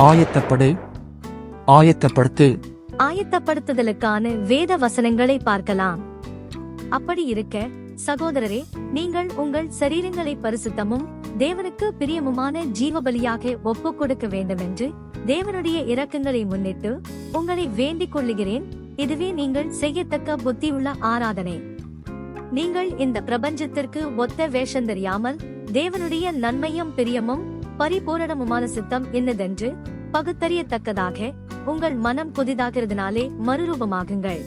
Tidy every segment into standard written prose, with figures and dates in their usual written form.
ஆயத்தப்படு, ஆயத்தப்படுத்து. ஆயத்தப்படுத்துதலுக்கான வேத வசனங்களை பார்க்கலாம். அப்படி இருக்க சகோதரரே, நீங்கள் உங்கள் சரீரங்களை பரிசுத்தமும் தேவனுக்கு பிரியமுமான ஜீவபலியாக ஒப்புக் கொடுக்க வேண்டுமென்று தேவனுடைய இரக்கங்களை முன்னிட்டு உங்களை வேண்டிக் கொள்ளுகிறேன். இதுவே நீங்கள் செய்யத்தக்க புத்தியுள்ள ஆராதனை. நீங்கள் இந்த பிரபஞ்சத்திற்கு ஒத்த வேஷம் தெரியாமல் தேவனுடைய நன்மையும் பிரியமும் பரிபூரணமுமான சித்தம் என்னதென்று பகுத்தறியத்தக்கதாக உங்கள் மனம் புதிதாகிறதுனாலே மறுரூபமாகுங்கள்.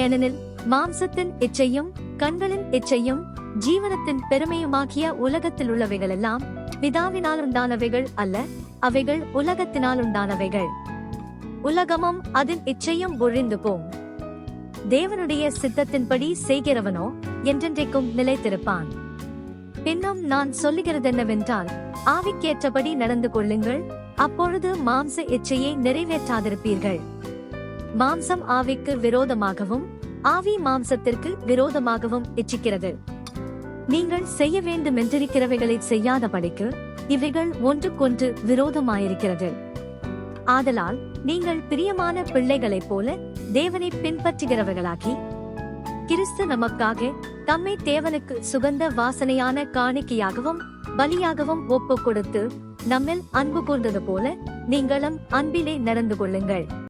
ஏனெனில் மாம்சத்தின் இச்சையும் கண்களின் இச்சையும் ஜீவனத்தின் பெருமையுமாகிய உலகத்தில் உள்ளவைகளெல்லாம் பிதாவினால் உண்டானவைகள் அல்ல, அவைகள் உலகத்தினால் உண்டானவைகள். உலகமும் அதன் இச்சையும் ஒழிந்து போம். தேவனுடைய சித்தத்தின்படி செய்கிறவனோ என்றென்றைக்கும் நிலைத்திருப்பான். பின்னும் நான் சொல்லுகிறதென்னவென்றால், ஆவிக்கேற்றபடி நடந்து கொள்ளுங்கள், அப்பொழுது மாம்ச இச்சையை நிறைவேற்றாதிருப்பீர்கள். மாம்சம் ஆவிக்கு விரோதமாகவும் ஆவி மாம்சத்திற்கு விரோதமாகவும் இச்சிக்கிறது. நீங்கள் செய்ய வேண்டுமென்றிருக்கிறவைகளை செய்யாதபடிக்கு இவைகள் ஒன்றுக்கொன்று விரோதமாயிருக்கிறது. ஆதலால் நீங்கள் பிரியமான பிள்ளைகளைப் போல தேவனை பின்பற்றுகிறவர்களாகி, கிறிஸ்து நமக்காக தம்மை தேவனுக்கு சுகந்த வாசனையான காணிக்கையாகவும் பலியாகவும் ஒப்புக் கொடுத்து நம்மில் அன்பு கூர்ந்தது போல நீங்களும் அன்பிலே நடந்து கொள்ளுங்கள்.